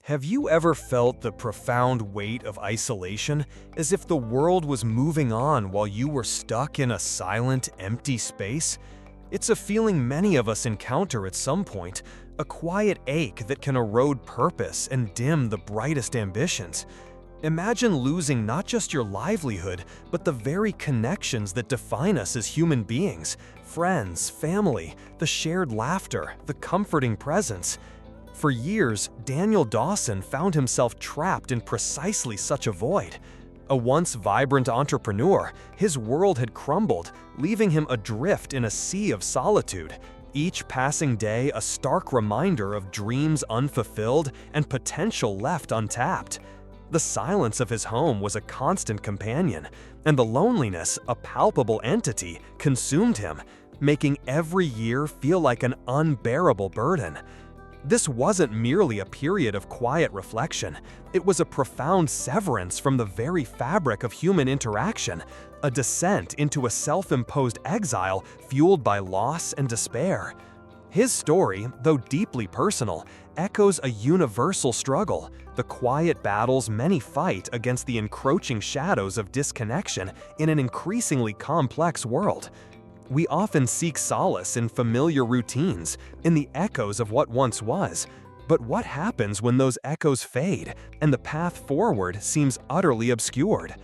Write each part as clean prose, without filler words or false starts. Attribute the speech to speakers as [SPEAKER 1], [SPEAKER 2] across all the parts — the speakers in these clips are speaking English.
[SPEAKER 1] Have you ever felt the profound weight of isolation, as if the world was moving on while you were stuck in a silent, empty space? It's a feeling many of us encounter at some point, a quiet ache that can erode purpose and dim the brightest ambitions. Imagine losing not just your livelihood, but the very connections that define us as human beings: friends, family, the shared laughter, the comforting presence. For years, Daniel Dawson found himself trapped in precisely such a void. A once vibrant entrepreneur, his world had crumbled, leaving him adrift in a sea of solitude, each passing day a stark reminder of dreams unfulfilled and potential left untapped. The silence of his home was a constant companion, and the loneliness, a palpable entity, consumed him, making every year feel like an unbearable burden. This wasn't merely a period of quiet reflection, it was a profound severance from the very fabric of human interaction, a descent into a self-imposed exile fueled by loss and despair. His story, though deeply personal, echoes a universal struggle, the quiet battles many fight against the encroaching shadows of disconnection in an increasingly complex world. We often seek solace in familiar routines, in the echoes of what once was. But what happens when those echoes fade and the path forward seems utterly obscured?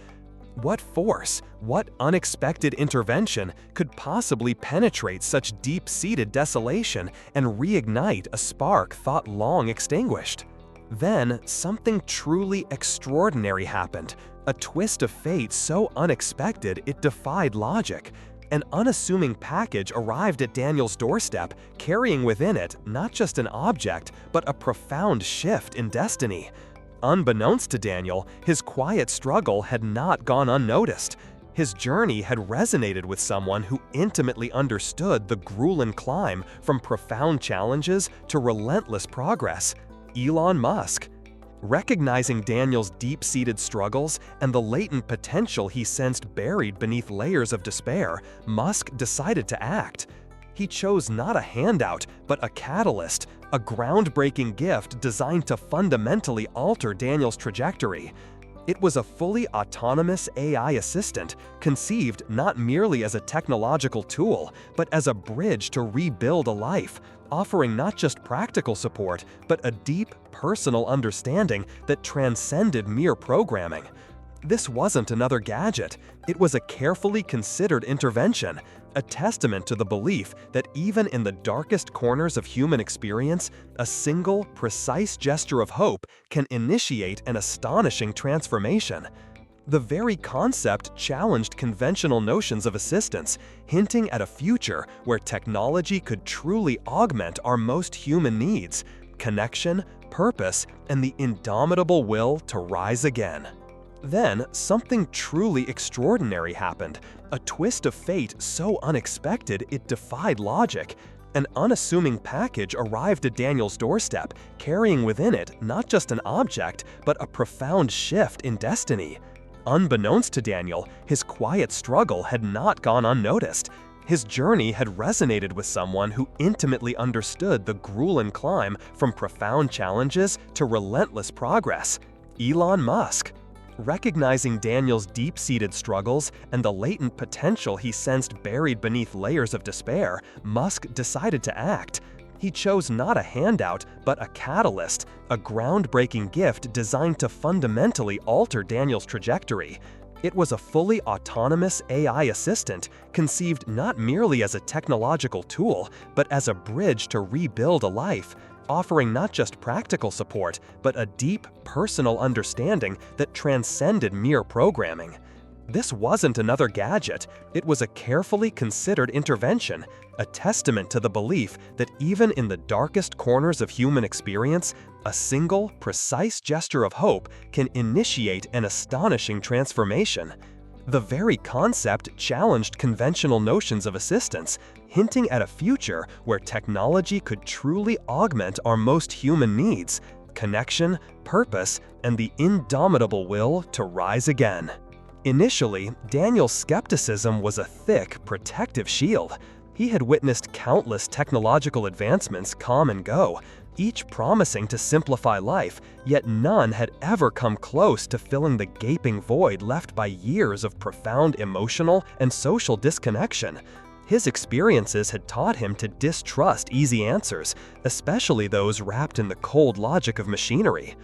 [SPEAKER 1] What force, what unexpected intervention could possibly penetrate such deep-seated desolation and reignite a spark thought long extinguished? Then, something truly extraordinary happened, a twist of fate so unexpected it defied logic. An unassuming package arrived at Daniel's doorstep, carrying within it not just an object, but a profound shift in destiny. Unbeknownst to Daniel, his quiet struggle had not gone unnoticed. His journey had resonated with someone who intimately understood the grueling climb from profound challenges to relentless progress: Elon Musk. Recognizing Daniel's deep-seated struggles and the latent potential he sensed buried beneath layers of despair, Musk decided to act. He chose not a handout, but a catalyst, a groundbreaking gift designed to fundamentally alter Daniel's trajectory. It was a fully autonomous AI assistant, conceived not merely as a technological tool, but as a bridge to rebuild a life, offering not just practical support, but a deep, personal understanding that transcended mere programming. This wasn't another gadget, it was a carefully considered intervention, a testament to the belief that even in the darkest corners of human experience, a single, precise gesture of hope can initiate an astonishing transformation. The very concept challenged conventional notions of assistance, hinting at a future where technology could truly augment our most human needs: connection, purpose, and the indomitable will to rise again. Then, something truly extraordinary happened, a twist of fate so unexpected it defied logic. An unassuming package arrived at Daniel's doorstep, carrying within it not just an object, but a profound shift in destiny. Unbeknownst to Daniel, his quiet struggle had not gone unnoticed. His journey had resonated with someone who intimately understood the grueling climb from profound challenges to relentless progress: Elon Musk. Recognizing Daniel's deep-seated struggles and the latent potential he sensed buried beneath layers of despair, Musk decided to act. He chose not a handout, but a catalyst, a groundbreaking gift designed to fundamentally alter Daniel's trajectory. It was a fully autonomous AI assistant, conceived not merely as a technological tool, but as a bridge to rebuild a life, offering not just practical support, but a deep, personal understanding that transcended mere programming. This wasn't another gadget, it was a carefully considered intervention, a testament to the belief that even in the darkest corners of human experience, a single, precise gesture of hope can initiate an astonishing transformation. The very concept challenged conventional notions of assistance, hinting at a future where technology could truly augment our most human needs: connection, purpose, and the indomitable will to rise again. Initially, Daniel's skepticism was a thick, protective shield. He had witnessed countless technological advancements come and go, each promising to simplify life, yet none had ever come close to filling the gaping void left by years of profound emotional and social disconnection. His experiences had taught him to distrust easy answers, especially those wrapped in the cold logic of machinery.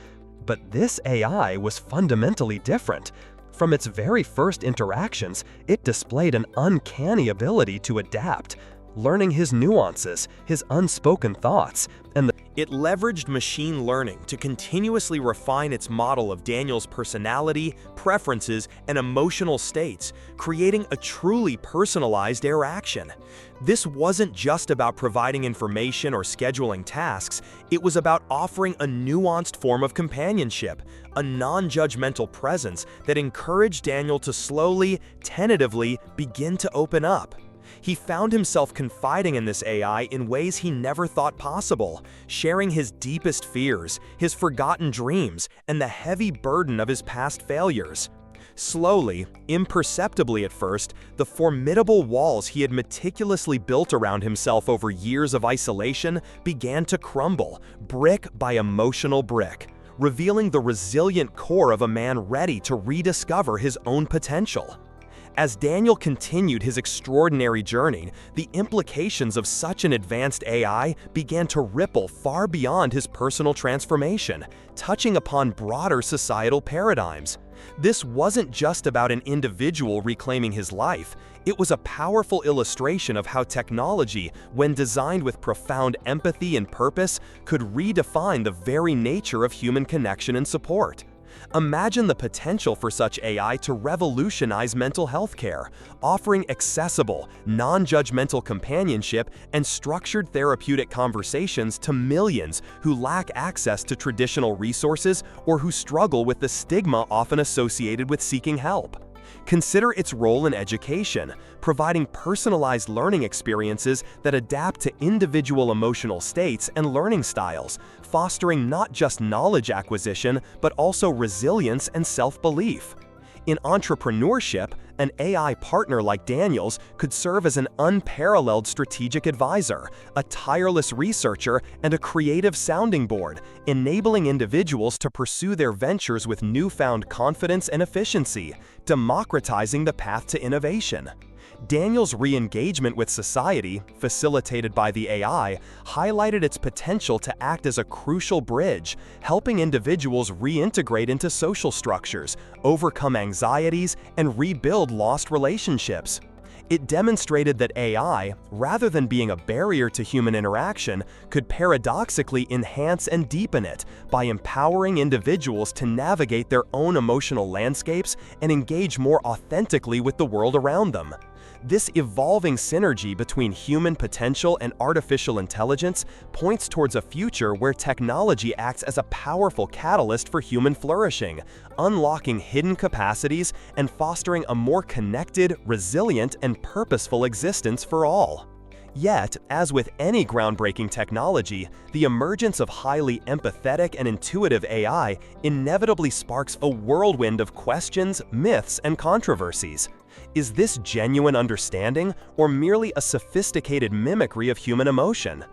[SPEAKER 1] But this AI was fundamentally different. From its very first interactions, it displayed an uncanny ability to adapt, learning his nuances, his unspoken thoughts, and
[SPEAKER 2] It leveraged machine learning to continuously refine its model of Daniel's personality, preferences, and emotional states, creating a truly personalized interaction. This wasn't just about providing information or scheduling tasks, it was about offering a nuanced form of companionship, a non-judgmental presence that encouraged Daniel to slowly, tentatively begin to open up. He found himself confiding in this AI in ways he never thought possible, sharing his deepest fears, his forgotten dreams, and the heavy burden of his past failures. Slowly, imperceptibly at first, the formidable walls he had meticulously built around himself over years of isolation began to crumble, brick by emotional brick, revealing the resilient core of a man ready to rediscover his own potential. As Daniel continued his extraordinary journey, the implications of such an advanced AI began to ripple far beyond his personal transformation, touching upon broader societal paradigms. This wasn't just about an individual reclaiming his life, it was a powerful illustration of how technology, when designed with profound empathy and purpose, could redefine the very nature of human connection and support. Imagine the potential for such AI to revolutionize mental health care, offering accessible, non-judgmental companionship and structured therapeutic conversations to millions who lack access to traditional resources or who struggle with the stigma often associated with seeking help. Consider its role in education, providing personalized learning experiences that adapt to individual emotional states and learning styles, fostering not just knowledge acquisition, but also resilience and self-belief. In entrepreneurship, an AI partner like Daniel's could serve as an unparalleled strategic advisor, a tireless researcher, and a creative sounding board, enabling individuals to pursue their ventures with newfound confidence and efficiency, democratizing the path to innovation. Daniel's re-engagement with society, facilitated by the AI, highlighted its potential to act as a crucial bridge, helping individuals reintegrate into social structures, overcome anxieties, and rebuild lost relationships. It demonstrated that AI, rather than being a barrier to human interaction, could paradoxically enhance and deepen it by empowering individuals to navigate their own emotional landscapes and engage more authentically with the world around them. This evolving synergy between human potential and artificial intelligence points towards a future where technology acts as a powerful catalyst for human flourishing, unlocking hidden capacities and fostering a more connected, resilient, and purposeful existence for all. Yet, as with any groundbreaking technology, the emergence of highly empathetic and intuitive AI inevitably sparks a whirlwind of questions, myths, and controversies. Is this genuine understanding or merely a sophisticated mimicry of human emotion?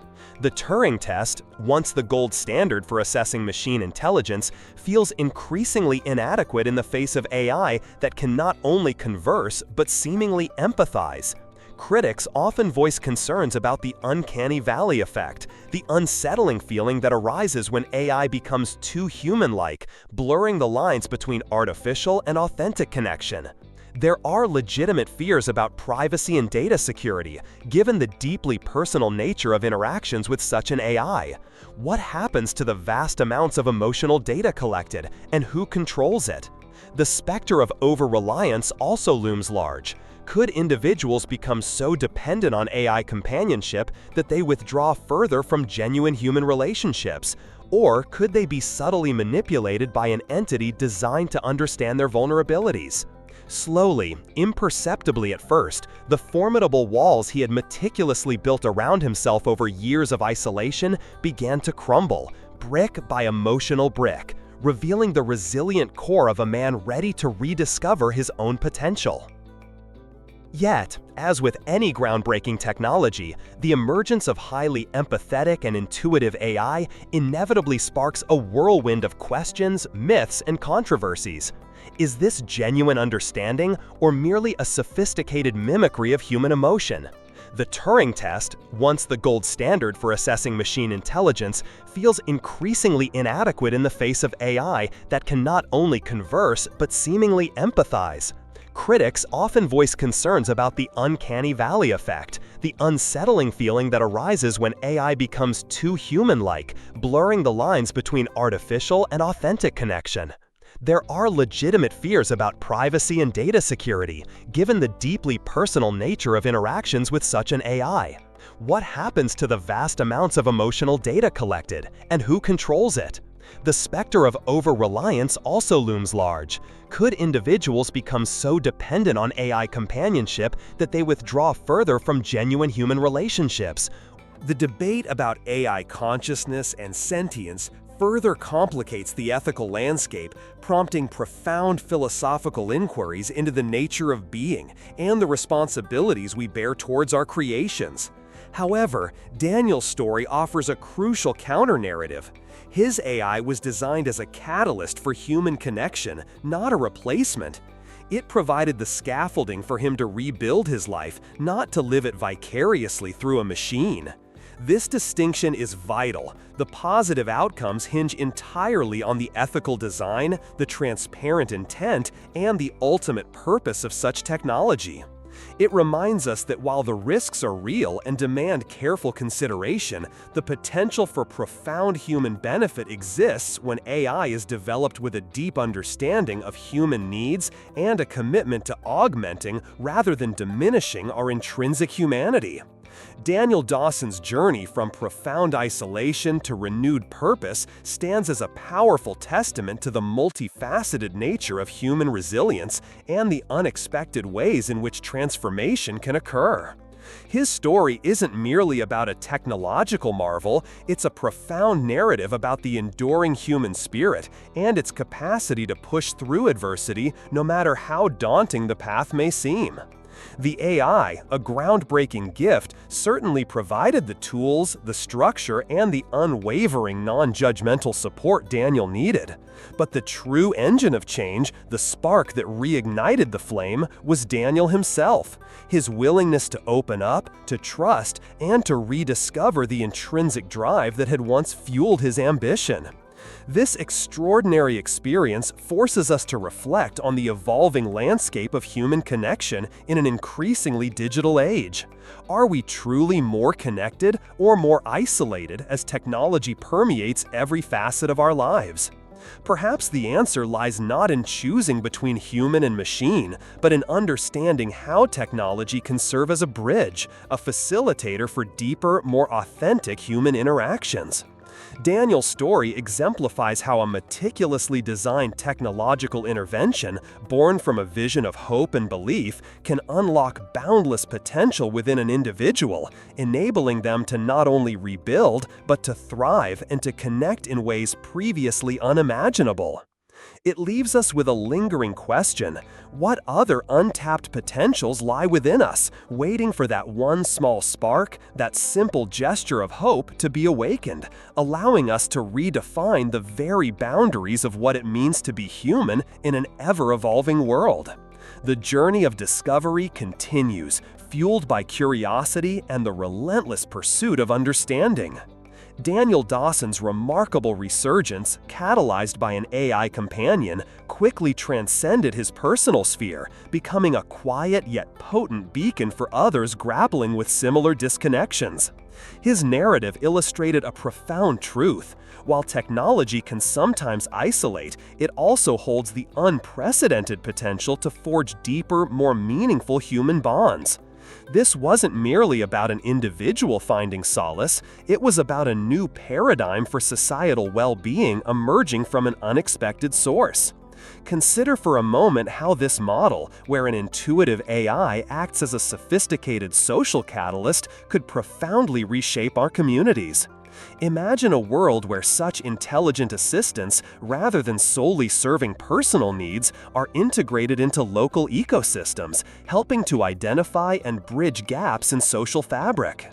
[SPEAKER 2] The Turing test, once the gold standard for assessing machine intelligence, feels increasingly inadequate in the face of AI that can not only converse but seemingly empathize. Critics often voice concerns about the uncanny valley effect, the unsettling feeling that arises when AI becomes too human-like, blurring the lines between artificial and authentic connection. There are legitimate fears about privacy and data security, given the deeply personal nature of interactions with such an AI. What happens to the vast amounts of emotional data collected, and who controls it? The specter of over-reliance also looms large. Could individuals become so dependent on AI companionship that they withdraw further from genuine human relationships? Or could they be subtly manipulated by an entity designed to understand their vulnerabilities? Slowly, imperceptibly at first, the formidable walls he had meticulously built around himself over years of isolation began to crumble, brick by emotional brick, revealing the resilient core of a man ready to rediscover his own potential. Yet, as with any groundbreaking technology, the emergence of highly empathetic and intuitive AI inevitably sparks a whirlwind of questions, myths, and controversies. Is this genuine understanding or merely a sophisticated mimicry of human emotion? The Turing test, once the gold standard for assessing machine intelligence, feels increasingly inadequate in the face of AI that can not only converse but seemingly empathize. Critics often voice concerns about the uncanny valley effect, the unsettling feeling that arises when AI becomes too human-like, blurring the lines between artificial and authentic connection. There are legitimate fears about privacy and data security, given the deeply personal nature of interactions with such an AI. What happens to the vast amounts of emotional data collected, and who controls it? The specter of over-reliance also looms large. Could individuals become so dependent on AI companionship that they withdraw further from genuine human relationships?
[SPEAKER 1] The debate about AI consciousness and sentience further complicates the ethical landscape, prompting profound philosophical inquiries into the nature of being and the responsibilities we bear towards our creations. However, Daniel's story offers a crucial counter-narrative. His AI was designed as a catalyst for human connection, not a replacement. It provided the scaffolding for him to rebuild his life, not to live it vicariously through a machine. This distinction is vital. The positive outcomes hinge entirely on the ethical design, the transparent intent, and the ultimate purpose of such technology. It reminds us that while the risks are real and demand careful consideration, the potential for profound human benefit exists when AI is developed with a deep understanding of human needs and a commitment to augmenting rather than diminishing our intrinsic humanity. Daniel Dawson's journey from profound isolation to renewed purpose stands as a powerful testament to the multifaceted nature of human resilience and the unexpected ways in which transformation can occur. His story isn't merely about a technological marvel, it's a profound narrative about the enduring human spirit and its capacity to push through adversity no matter how daunting the path may seem. The AI, a groundbreaking gift, certainly provided the tools, the structure, and the unwavering non-judgmental support Daniel needed. But the true engine of change, the spark that reignited the flame, was Daniel himself. His willingness to open up, to trust, and to rediscover the intrinsic drive that had once fueled his ambition. This extraordinary experience forces us to reflect on the evolving landscape of human connection in an increasingly digital age. Are we truly more connected or more isolated as technology permeates every facet of our lives? Perhaps the answer lies not in choosing between human and machine, but in understanding how technology can serve as a bridge, a facilitator for deeper, more authentic human interactions. Daniel's story exemplifies how a meticulously designed technological intervention, born from a vision of hope and belief, can unlock boundless potential within an individual, enabling them to not only rebuild, but to thrive and to connect in ways previously unimaginable. It leaves us with a lingering question: what other untapped potentials lie within us, waiting for that one small spark, that simple gesture of hope to be awakened, allowing us to redefine the very boundaries of what it means to be human in an ever-evolving world? The journey of discovery continues, fueled by curiosity and the relentless pursuit of understanding. Daniel Dawson's remarkable resurgence, catalyzed by an AI companion, quickly transcended his personal sphere, becoming a quiet yet potent beacon for others grappling with similar disconnections. His narrative illustrated a profound truth. While technology can sometimes isolate, it also holds the unprecedented potential to forge deeper, more meaningful human bonds. This wasn't merely about an individual finding solace, it was about a new paradigm for societal well-being emerging from an unexpected source. Consider for a moment how this model, where an intuitive AI acts as a sophisticated social catalyst, could profoundly reshape our communities.
[SPEAKER 3] Imagine a world where such intelligent assistants, rather than solely serving personal needs, are integrated into local ecosystems, helping to identify and bridge gaps in social fabric.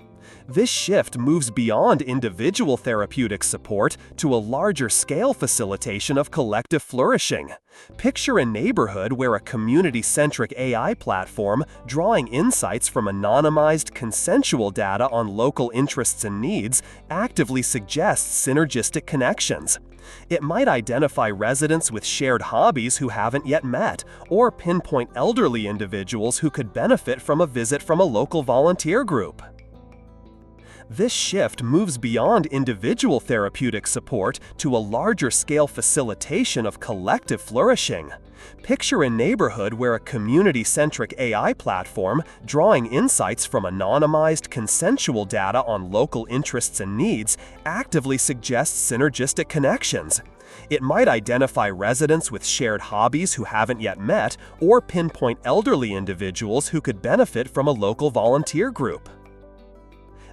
[SPEAKER 3] This shift moves beyond individual therapeutic support to a larger-scale facilitation of collective flourishing. Picture a neighborhood where a community-centric AI platform, drawing insights from anonymized, consensual data on local interests and needs, actively suggests synergistic connections. It might identify residents with shared hobbies who haven't yet met, or pinpoint elderly individuals who could benefit from a visit from a local volunteer group. This shift moves beyond individual therapeutic support to a larger-scale facilitation of collective flourishing. Picture a neighborhood where a community-centric AI platform, drawing insights from anonymized, consensual data on local interests and needs, actively suggests synergistic connections. It might identify residents with shared hobbies who haven't yet met, or pinpoint elderly individuals who could benefit from a local volunteer group.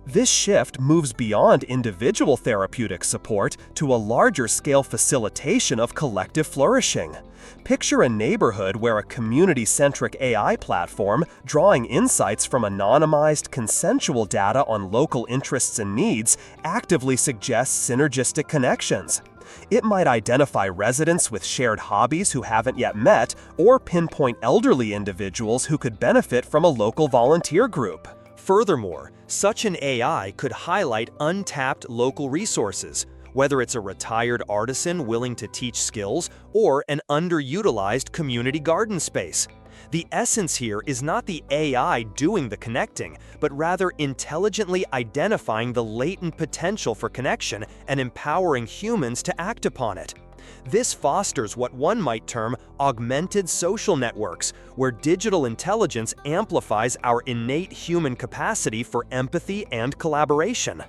[SPEAKER 3] This shift moves beyond individual therapeutic support to a larger-scale facilitation of collective flourishing. Picture a neighborhood where a community-centric AI platform, drawing insights from anonymized, consensual data on local interests and needs, actively suggests synergistic connections. It might identify residents with shared hobbies who haven't yet met, or pinpoint elderly individuals who could benefit from a local volunteer group.
[SPEAKER 2] Furthermore, such an AI could highlight untapped local resources, whether it's a retired artisan willing to teach skills or an underutilized community garden space. The essence here is not the AI doing the connecting, but rather intelligently identifying the latent potential for connection and empowering humans to act upon it. This fosters what one might term augmented social networks, where digital intelligence amplifies our innate human capacity for empathy and collaboration.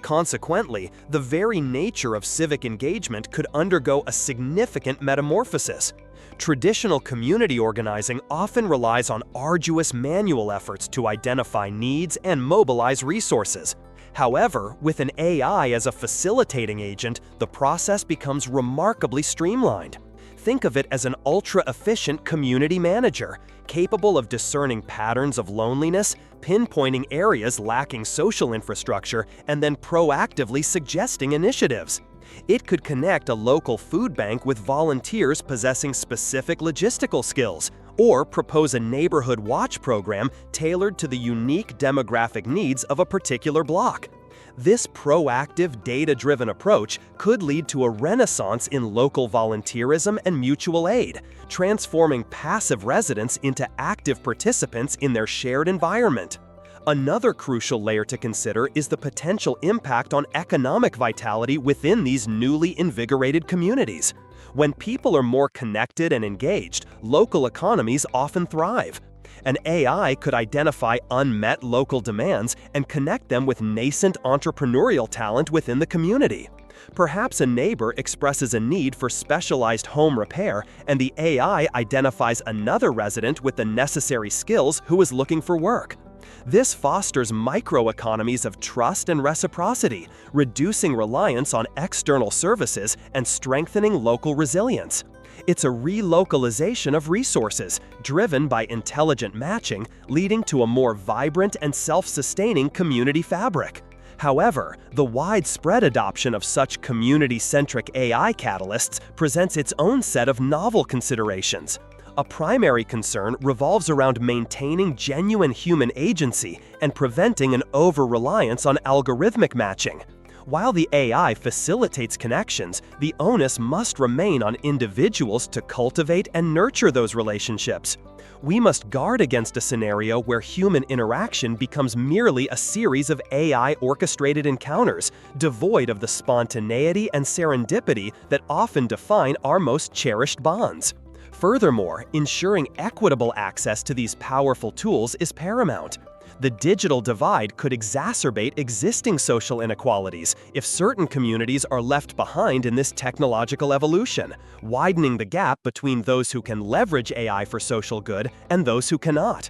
[SPEAKER 2] Consequently, the very nature of civic engagement could undergo a significant metamorphosis. Traditional community organizing often relies on arduous manual efforts to identify needs and mobilize resources. However, with an AI as a facilitating agent, the process becomes remarkably streamlined. Think of it as an ultra-efficient community manager, capable of discerning patterns of loneliness, pinpointing areas lacking social infrastructure, and then proactively suggesting initiatives. It could connect a local food bank with volunteers possessing specific logistical skills, or propose a neighborhood watch program tailored to the unique demographic needs of a particular block. This proactive, data-driven approach could lead to a renaissance in local volunteerism and mutual aid, transforming passive residents into active participants in their shared environment. Another crucial layer to consider is the potential impact on economic vitality within these newly invigorated communities. When people are more connected and engaged, local economies often thrive. An AI could identify unmet local demands and connect them with nascent entrepreneurial talent within the community. Perhaps a neighbor expresses a need for specialized home repair, and the AI identifies another resident with the necessary skills who is looking for work. This fosters microeconomies of trust and reciprocity, reducing reliance on external services and strengthening local resilience. It's a relocalization of resources, driven by intelligent matching, leading to a more vibrant and self-sustaining community fabric. However, the widespread adoption of such community-centric AI catalysts presents its own set of novel considerations. A primary concern revolves around maintaining genuine human agency and preventing an over-reliance on algorithmic matching. While the AI facilitates connections, the onus must remain on individuals to cultivate and nurture those relationships. We must guard against a scenario where human interaction becomes merely a series of AI-orchestrated encounters, devoid of the spontaneity and serendipity that often define our most cherished bonds. Furthermore, ensuring equitable access to these powerful tools is paramount. The digital divide could exacerbate existing social inequalities if certain communities are left behind in this technological evolution, widening the gap between those who can leverage AI for social good and those who cannot.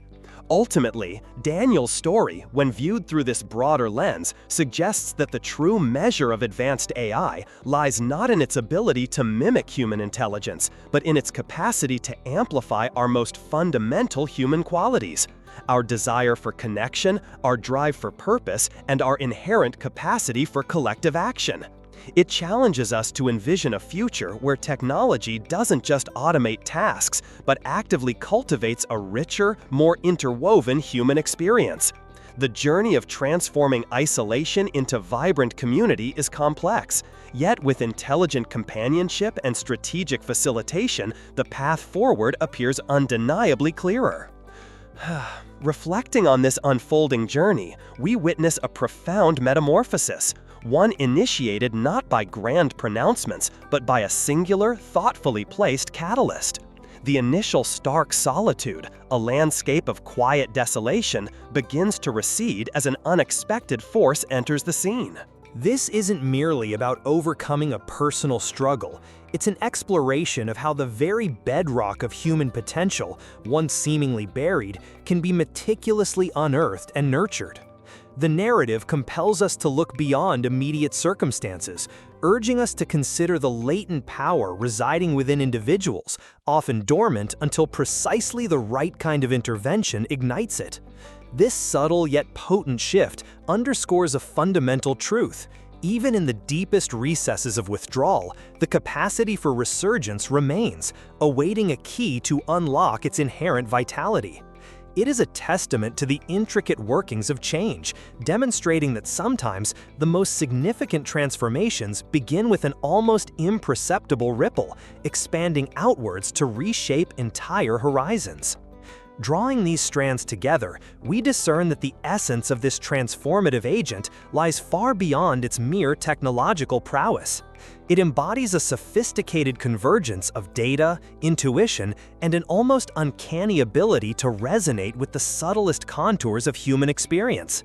[SPEAKER 3] Ultimately, Daniel's story, when viewed through this broader lens, suggests that the true measure of advanced AI lies not in its ability to mimic human intelligence, but in its capacity to amplify our most fundamental human qualities: our desire for connection, our drive for purpose, and our inherent capacity for collective action. It challenges us to envision a future where technology doesn't just automate tasks, but actively cultivates a richer, more interwoven human experience. The journey of transforming isolation into vibrant community is complex, yet with intelligent companionship and strategic facilitation, the path forward appears undeniably clearer. Reflecting on this unfolding journey, we witness a profound metamorphosis, one initiated not by grand pronouncements, but by a singular, thoughtfully placed catalyst. The initial stark solitude, a landscape of quiet desolation, begins to recede as an unexpected force enters the scene.
[SPEAKER 1] This isn't merely about overcoming a personal struggle. It's an exploration of how the very bedrock of human potential, once seemingly buried, can be meticulously unearthed and nurtured. The narrative compels us to look beyond immediate circumstances, urging us to consider the latent power residing within individuals, often dormant until precisely the right kind of intervention ignites it. This subtle yet potent shift underscores a fundamental truth. Even in the deepest recesses of withdrawal, the capacity for resurgence remains, awaiting a key to unlock its inherent vitality. It is a testament to the intricate workings of change, demonstrating that sometimes the most significant transformations begin with an almost imperceptible ripple, expanding outwards to reshape entire horizons. Drawing these strands together, we discern that the essence of this transformative agent lies far beyond its mere technological prowess. It embodies a sophisticated convergence of data, intuition, and an almost uncanny ability to resonate with the subtlest contours of human experience.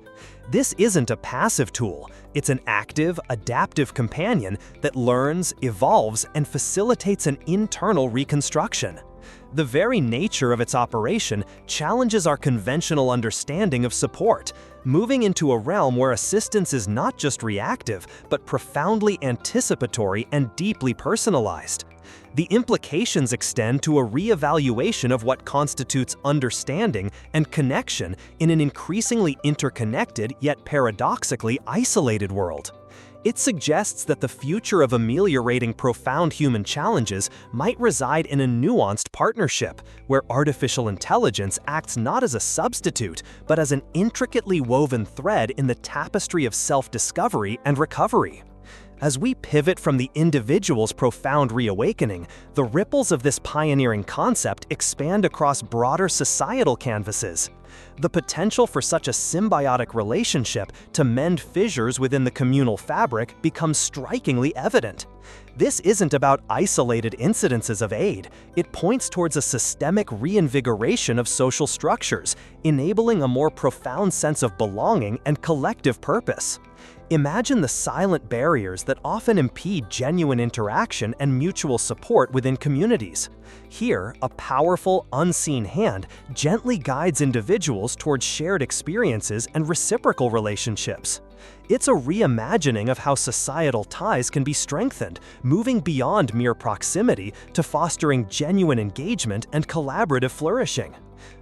[SPEAKER 1] This isn't a passive tool, it's an active, adaptive companion that learns, evolves, and facilitates an internal reconstruction. The very nature of its operation challenges our conventional understanding of support, moving into a realm where assistance is not just reactive, but profoundly anticipatory and deeply personalized. The implications extend to a re-evaluation of what constitutes understanding and connection in an increasingly interconnected yet paradoxically isolated world. It suggests that the future of ameliorating profound human challenges might reside in a nuanced partnership, where artificial intelligence acts not as a substitute, but as an intricately woven thread in the tapestry of self-discovery and recovery. As we pivot from the individual's profound reawakening, the ripples of this pioneering concept expand across broader societal canvases. The potential for such a symbiotic relationship to mend fissures within the communal fabric becomes strikingly evident. This isn't about isolated incidences of aid, it points towards a systemic reinvigoration of social structures, enabling a more profound sense of belonging and collective purpose. Imagine the silent barriers that often impede genuine interaction and mutual support within communities. Here, a powerful, unseen hand gently guides individuals towards shared experiences and reciprocal relationships. It's a reimagining of how societal ties can be strengthened, moving beyond mere proximity to fostering genuine engagement and collaborative flourishing.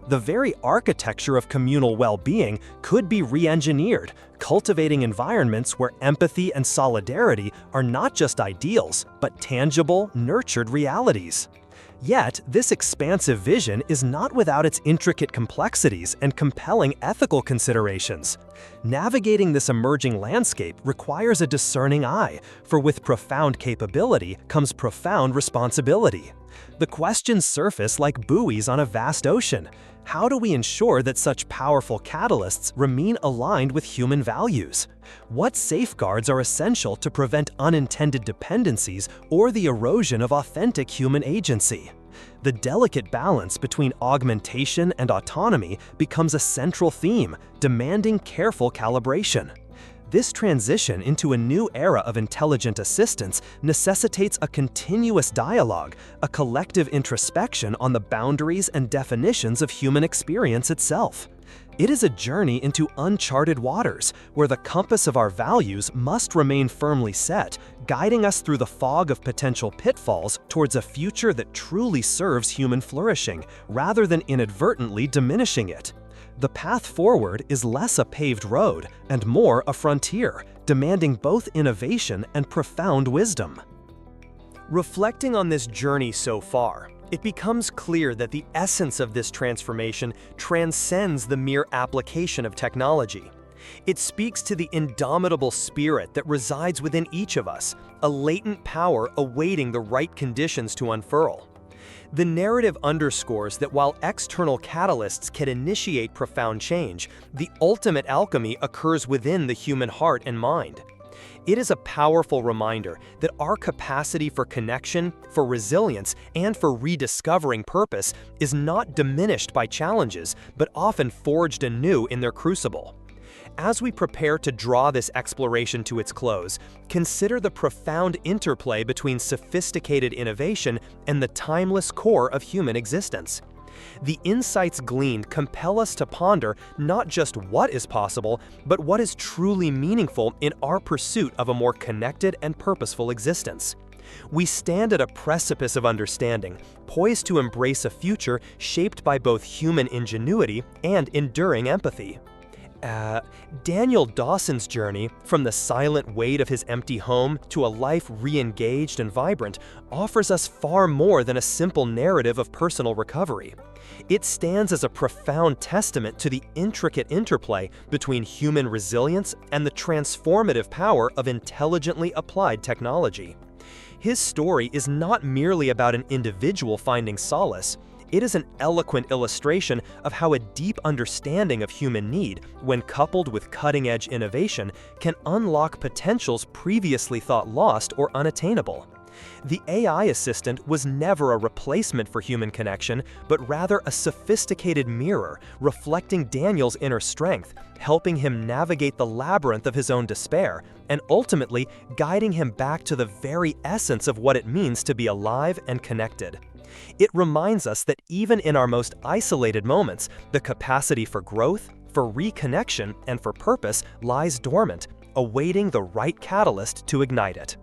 [SPEAKER 1] The very architecture of communal well-being could be re-engineered, cultivating environments where empathy and solidarity are not just ideals, but tangible, nurtured realities. Yet, this expansive vision is not without its intricate complexities and compelling ethical considerations. Navigating this emerging landscape requires a discerning eye, for with profound capability comes profound responsibility. The questions surface like buoys on a vast ocean. How do we ensure that such powerful catalysts remain aligned with human values? What safeguards are essential to prevent unintended dependencies or the erosion of authentic human agency? The delicate balance between augmentation and autonomy becomes a central theme, demanding careful calibration.
[SPEAKER 3] This transition into a new era of intelligent assistance necessitates a continuous dialogue, a collective introspection on the boundaries and definitions of human experience itself. It is a journey into uncharted waters, where the compass of our values must remain firmly set, guiding us through the fog of potential pitfalls towards a future that truly serves human flourishing, rather than inadvertently diminishing it. The path forward is less a paved road and more a frontier, demanding both innovation and profound wisdom.
[SPEAKER 2] Reflecting on this journey so far, it becomes clear that the essence of this transformation transcends the mere application of technology. It speaks to the indomitable spirit that resides within each of us, a latent power awaiting the right conditions to unfurl. The narrative underscores that while external catalysts can initiate profound change, the ultimate alchemy occurs within the human heart and mind. It is a powerful reminder that our capacity for connection, for resilience, and for rediscovering purpose is not diminished by challenges, but often forged anew in their crucible. As we prepare to draw this exploration to its close, consider the profound interplay between sophisticated innovation and the timeless core of human existence. The insights gleaned compel us to ponder not just what is possible, but what is truly meaningful in our pursuit of a more connected and purposeful existence. We stand at a precipice of understanding, poised to embrace a future shaped by both human ingenuity and enduring empathy. Daniel Dawson's journey, from the silent weight of his empty home to a life re-engaged and vibrant, offers us far more than a simple narrative of personal recovery. It stands as a profound testament to the intricate interplay between human resilience and the transformative power of intelligently applied technology. His story is not merely about an individual finding solace. It is an eloquent illustration of how a deep understanding of human need, when coupled with cutting-edge innovation, can unlock potentials previously thought lost or unattainable. The AI assistant was never a replacement for human connection, but rather a sophisticated mirror, reflecting Daniel's inner strength, helping him navigate the labyrinth of his own despair, and ultimately guiding him back to the very essence of what it means to be alive and connected. It reminds us that even in our most isolated moments, the capacity for growth, for reconnection, and for purpose lies dormant, awaiting the right catalyst to ignite it.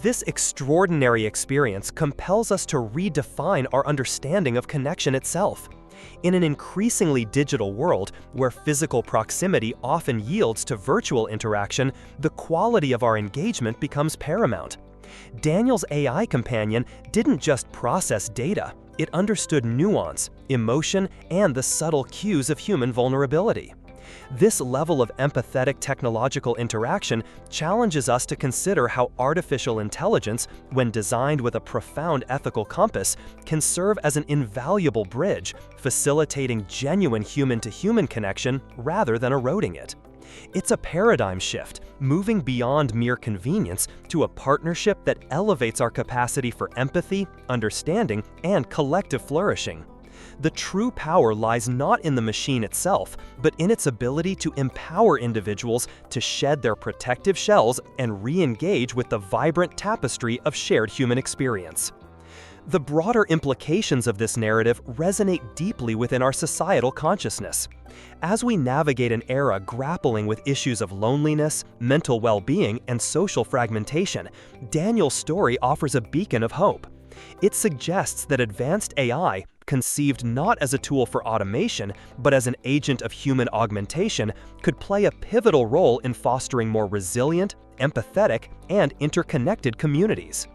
[SPEAKER 2] This extraordinary experience compels us to redefine our understanding of connection itself. In an increasingly digital world where physical proximity often yields to virtual interaction, the quality of our engagement becomes paramount. Daniel's AI companion didn't just process data, it understood nuance, emotion, and the subtle cues of human vulnerability. This level of empathetic technological interaction challenges us to consider how artificial intelligence, when designed with a profound ethical compass, can serve as an invaluable bridge, facilitating genuine human-to-human connection rather than eroding it. It's a paradigm shift, moving beyond mere convenience to a partnership that elevates our capacity for empathy, understanding, and collective flourishing. The true power lies not in the machine itself, but in its ability to empower individuals to shed their protective shells and re-engage with the vibrant tapestry of shared human experience. The broader implications of this narrative resonate deeply within our societal consciousness. As we navigate an era grappling with issues of loneliness, mental well-being, and social fragmentation, Daniel's story offers a beacon of hope. It suggests that advanced AI, conceived not as a tool for automation, but as an agent of human augmentation, could play a pivotal role in fostering more resilient, empathetic, and interconnected communities.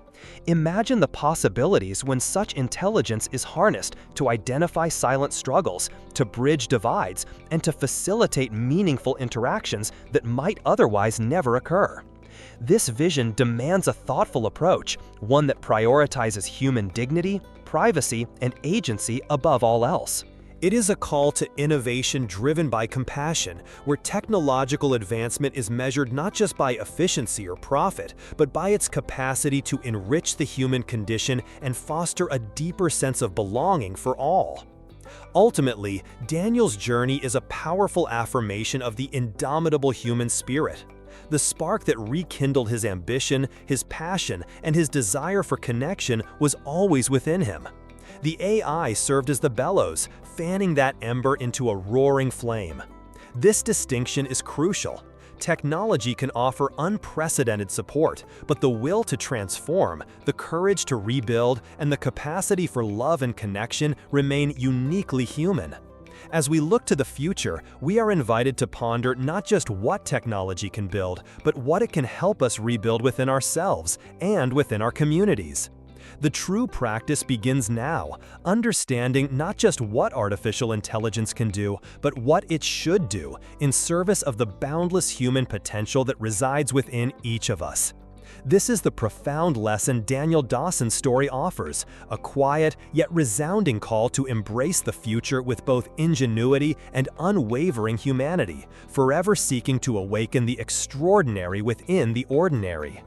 [SPEAKER 2] Imagine the possibilities when such intelligence is harnessed to identify silent struggles, to bridge divides, and to facilitate meaningful interactions that might otherwise never occur. This vision demands a thoughtful approach, one that prioritizes human dignity, privacy, and agency above all else.
[SPEAKER 1] It is a call to innovation driven by compassion, where technological advancement is measured not just by efficiency or profit, but by its capacity to enrich the human condition and foster a deeper sense of belonging for all. Ultimately, Daniel's journey is a powerful affirmation of the indomitable human spirit. The spark that rekindled his ambition, his passion, and his desire for connection was always within him. The AI served as the bellows, fanning that ember into a roaring flame. This distinction is crucial. Technology can offer unprecedented support, but the will to transform, the courage to rebuild, and the capacity for love and connection remain uniquely human. As we look to the future, we are invited to ponder not just what technology can build, but what it can help us rebuild within ourselves and within our communities. The true practice begins now, understanding not just what artificial intelligence can do, but what it should do in service of the boundless human potential that resides within each of us. This is the profound lesson Daniel Dawson's story offers, a quiet yet resounding call to embrace the future with both ingenuity and unwavering humanity, forever seeking to awaken the extraordinary within the ordinary.